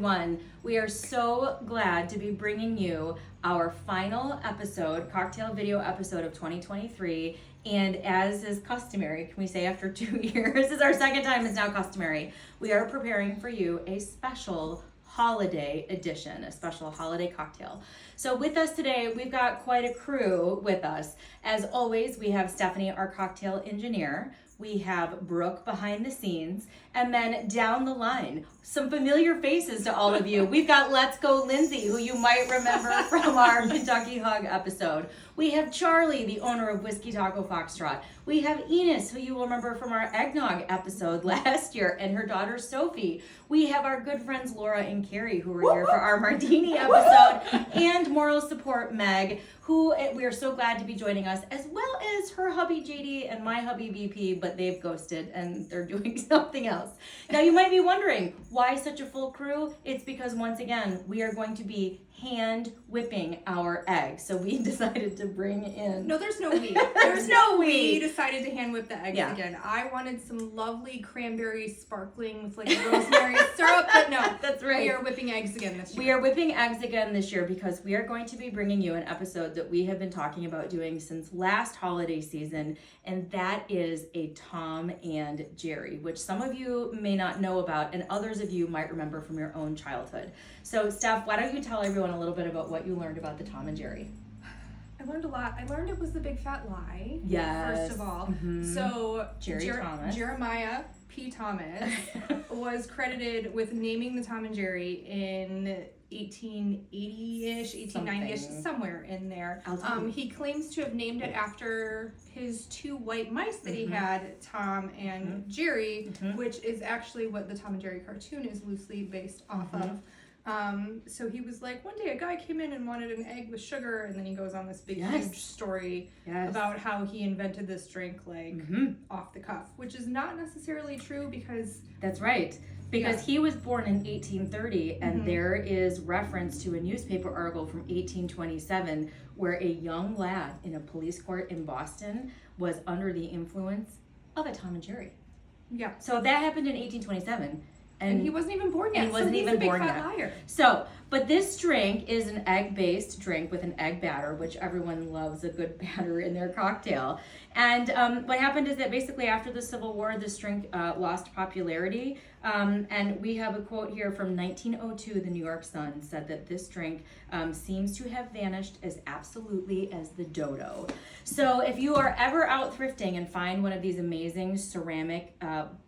everyone. We are so glad to be bringing you our final episode, cocktail video episode of 2023. And as is customary, can we say after 2 years, this is our second time, it's now customary, we are preparing for you a special holiday edition, a special holiday cocktail. So with us today, we've got quite a crew with us. As always, we have Stephanie, our cocktail engineer. We have Brooke behind the scenes, and then down the line, some familiar faces to all of you. We've got Let's Go Lindsay, who you might remember from our Kentucky Hug episode. We have Charlie, the owner of Whiskey Taco Foxtrot. We have Enos, who you will remember from our eggnog episode last year, and her daughter Sophie. We have our good friends Laura and Carrie, who were here for our Martini episode, and moral support Meg, who we are so glad to be joining us, as well as her hubby JD and my hubby VP, but they've ghosted and they're doing something else. Now you might be wondering, why such a full crew? It's because once again, we are going to be hand whipping our eggs. So we decided to bring in... No, there's no we. There's no we. We decided to hand whip the eggs again. I wanted some lovely cranberry sparkling with like rosemary syrup, but no. That's right. We are whipping eggs again this year. We are whipping eggs again this year because we are going to be bringing you an episode that we have been talking about doing since last holiday season, and that is a Tom and Jerry, which some of you may not know about and others of you might remember from your own childhood. So Steph, why don't you tell everyone a little bit about what you learned about the Tom and Jerry? I learned a lot. I learned it was the big fat lie. Yes. First of all. Mm-hmm. So Thomas. Jeremiah P. Thomas was credited with naming the Tom and Jerry in 1880-ish, 1890-ish, somewhere in there. He claims to have named it after his two white mice that he had, Tom and Jerry, which is actually what the Tom and Jerry cartoon is loosely based off of. So he was like, one day a guy came in and wanted an egg with sugar, and then he goes on this big huge story about how he invented this drink off the cuff, which is not necessarily true because... That's right. Because he was born in 1830, and there is reference to a newspaper article from 1827 where a young lad in a police court in Boston was under the influence of a Tom and Jerry. Yeah. So that happened in 1827. And he wasn't even born yet. He wasn't even born yet. Liar. So, but this drink is an egg-based drink with an egg batter, which everyone loves a good batter in their cocktail. And what happened is that basically after the Civil War, this drink lost popularity. And we have a quote here from 1902, the New York Sun said that this drink seems to have vanished as absolutely as the dodo. So if you are ever out thrifting and find one of these amazing ceramic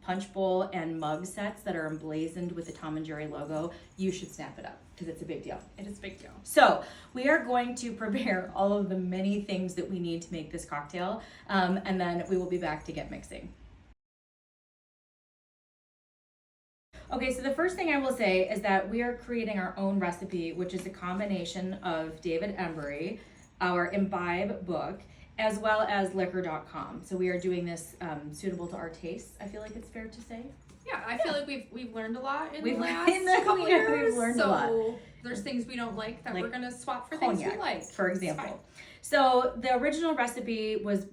punch bowl and mug sets that are emblazoned with the Tom and Jerry logo, you should snap it up because it's a big deal. It is a big deal. So we are going to prepare all of the many things that we need to make this cocktail, and then we will be back to get mixing. Okay, so the first thing I will say is that we are creating our own recipe, which is a combination of David Embry, our Imbibe book, as well as liquor.com. So we are doing this suitable to our tastes, I feel like it's fair to say. Yeah, I feel like we've learned a lot in the last couple couple years. We've learned a lot. There's things we don't like that we're going to swap for cognac, things we like. For example. So the original recipe was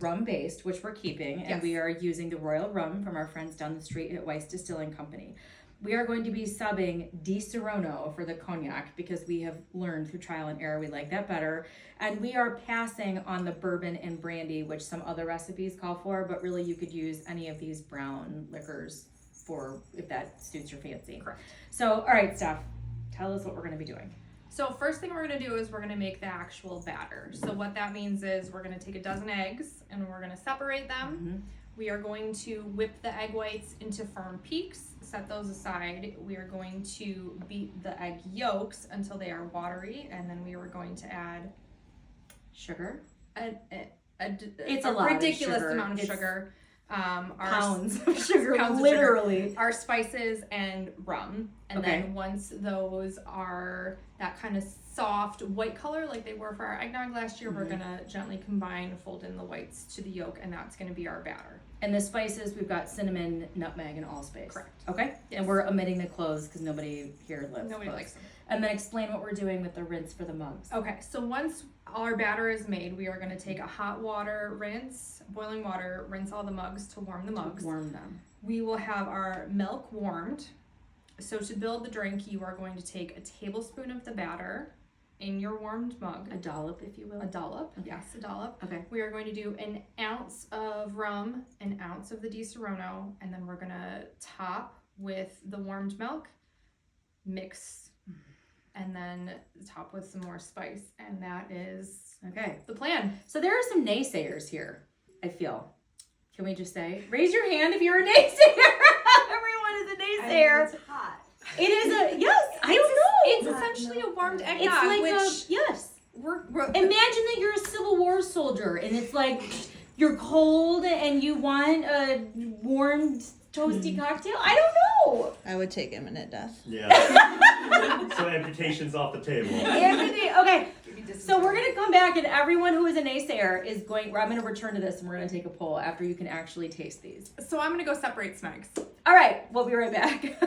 rum based, which we're keeping, and we are using the royal rum from our friends down the street at Weiss Distilling Company. We are going to be subbing Di Serono for the cognac because we have learned through trial and error we like that better. And we are passing on the bourbon and brandy, which some other recipes call for, but really you could use any of these brown liquors for if that suits your fancy. Correct. So, all right, Steph, tell us what we're going to be doing. So first thing we're going to do is we're going to make the actual batter. So what that means is we're going to take a dozen eggs and we're going to separate them. We are going to whip the egg whites into firm peaks, set those aside. We are going to beat the egg yolks until they are watery, and then we are going to add sugar. It's a ridiculous amount of sugar. Pounds of sugar, pounds literally. Of sugar, our spices and rum. And then once those are that kind of soft white color like they were for our eggnog last year, we're going to gently combine, fold in the whites to the yolk, and that's going to be our batter. And the spices, we've got cinnamon, nutmeg, and allspice. Correct. Okay? Yes. And we're omitting the cloves because nobody here lives Nobody cloves. likes them. And then explain what we're doing with the rinse for the mugs. Okay, so once our batter is made, we are going to take a hot water rinse, boiling water, rinse all the mugs to warm the mugs. Warm them. We will have our milk warmed. So to build the drink, you are going to take a tablespoon of the batter in your warmed mug. A dollop, if you will. A dollop, Okay. yes, a dollop. Okay. We are going to do an ounce of rum, an ounce of the Di Serono, and then we're going to top with the warmed milk, mix, and then top with some more spice. And that is Okay. the plan. So there are some naysayers here, I feel. Can we just say? Raise your hand if you're a naysayer. Everyone is a naysayer. It's hot. It is a, yes, I don't know. It's essentially a warmed eggnog, It's like which yes. we're Imagine that you're a Civil War soldier and it's like you're cold and you want a warm, toasty cocktail. I don't know. I would take imminent death. Yeah. So amputation's off the table. Okay, so we're gonna come back and everyone who is a naysayer is going. I'm gonna return to this and we're gonna take a poll after you can actually taste these. So I'm gonna go separate smegs. All right, we'll be right back.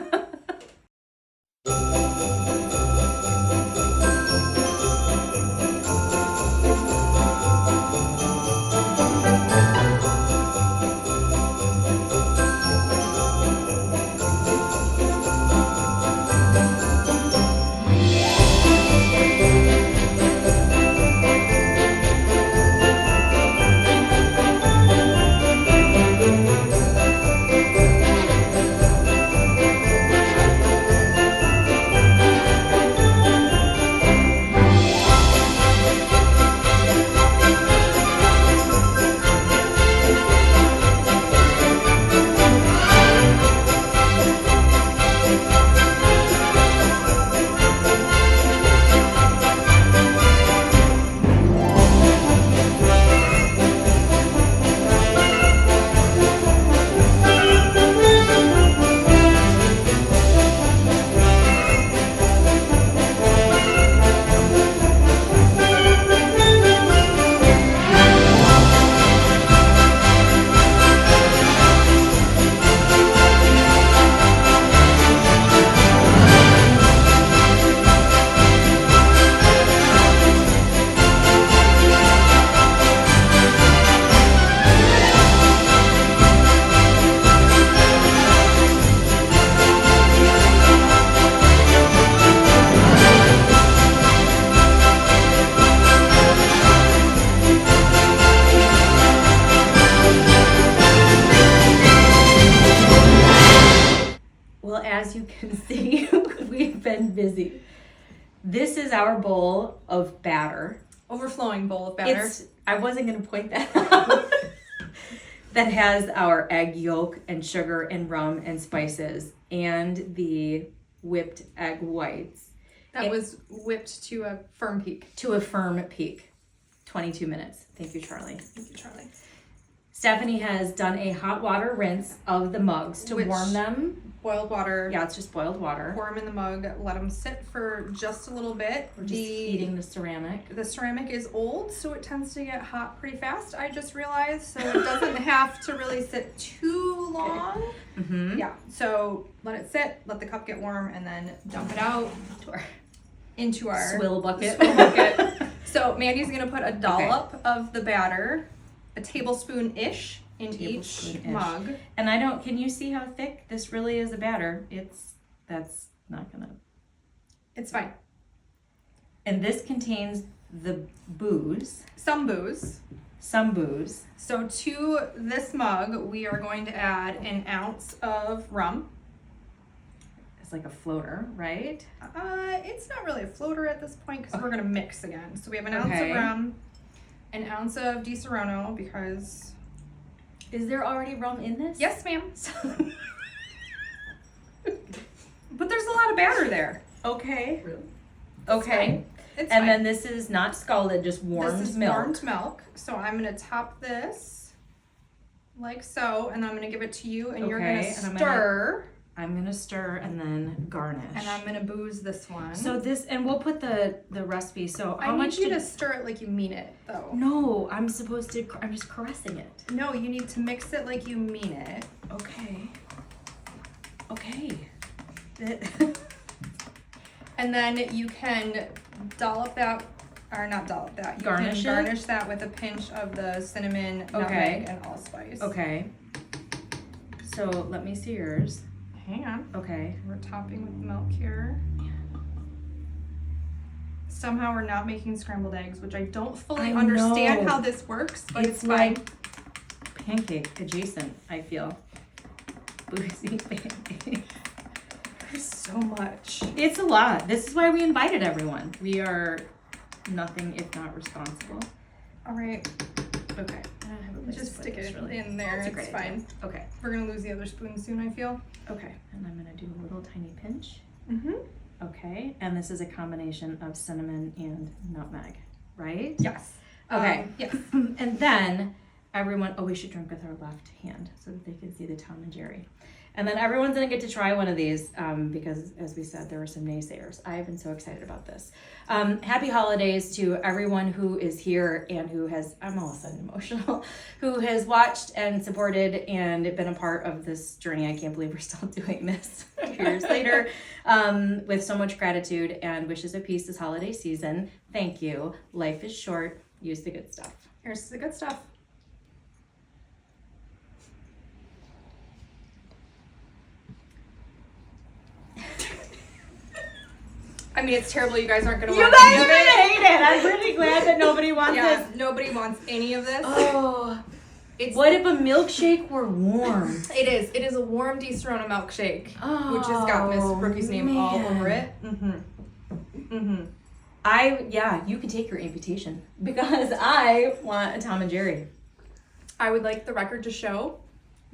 As you can see, we've been busy. This is our bowl of batter. Overflowing bowl of batter. I wasn't going to point that out. That has our egg yolk and sugar and rum and spices and the whipped egg whites. That was whipped to a firm peak. To a firm peak. 22 minutes. Thank you, Charlie. Thank you, Charlie. Stephanie has done a hot water rinse of the mugs to warm them. Boiled water. Yeah, it's just boiled water. Pour them in the mug. Let them sit for just a little bit. We're just heating the ceramic. The ceramic is old, so it tends to get hot pretty fast. I just realized, so it doesn't have to really sit too long. Okay. Mm-hmm. Yeah. So let it sit. Let the cup get warm, and then dump it out into our swill bucket. So Mandy's gonna put a dollop of the batter, a tablespoon-ish in each mug. And can you see how thick this really is a batter? That's not gonna. It's fine. And this contains the booze. Some booze. So to this mug, we are going to add an ounce of rum. It's like a floater, right? It's not really a floater at this point because we're gonna mix again. So we have an ounce of rum, an ounce of Di Serono because. Is there already rum in this? Yes, ma'am. But there's a lot of batter there. Okay. Really? Okay. It's and fine. then this is not scalded, just warmed This is milk. warmed milk. So I'm gonna top this like so, and then I'm gonna give it to you, and you're gonna stir. I'm gonna stir and then garnish. And I'm gonna booze this one. So this, and we'll put the recipe. So how much? I need you to stir it like you mean it, though. No, I'm just caressing it. No, you need to mix it like you mean it. Okay. And then you can dollop that, or not dollop that. You Garnish can garnish that with a pinch of the cinnamon, nutmeg, and allspice. Okay. So let me see yours. hang on. Okay. We're topping with milk here. Somehow we're not making scrambled eggs, which I don't fully understand how this works, but it's fine. Like pancake adjacent, I feel. Boozy pancake. There's so much. It's a lot. This is why we invited everyone. We are nothing if not responsible. All right. Okay. Just stick it in there. It's fine. Okay. We're going to lose the other spoon soon, I feel. Okay. And I'm going to do a little tiny pinch. Mm-hmm. Okay. And this is a combination of cinnamon and nutmeg, right? Yes. Okay. Yes. And then everyone, we should drink with our left hand so that they can see the Tom and Jerry. And then everyone's gonna get to try one of these because, as we said, there were some naysayers. I have been so excited about this. Happy holidays to everyone who is here and who has, I'm all of a sudden emotional, who has watched and supported and been a part of this journey. I can't believe we're still doing this 2 years later with so much gratitude and wishes of peace this holiday season. Thank you. Life is short. Use the good stuff. Here's the good stuff. I mean, it's terrible. You guys aren't going to want any of it. You guys are going to hate it. I'm really glad that nobody wants this. Nobody wants any of this. Oh. What if a milkshake were warm? It is. It is a warm Dee Serrano milkshake, which has got Miss Rookie's name all over it. Mm-hmm. Mm-hmm. You can take your amputation because I want a Tom and Jerry. I would like the record to show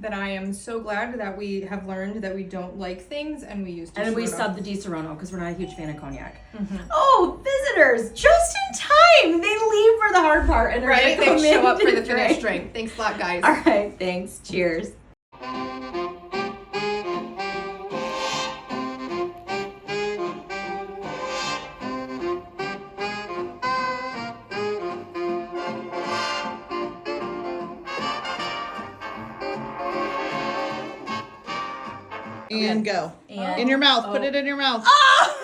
that I am so glad that we have learned that we don't like things and we use Dee Serrano. And we sub the Dee Serrano because we're not a huge fan of cognac. Mm-hmm. Oh, visitors! Just in time! They leave for the hard part and they show up for the finished drink. drink. Thanks a lot, guys. All right, thanks. Cheers. And go. And In your mouth. Put it in your mouth. Oh!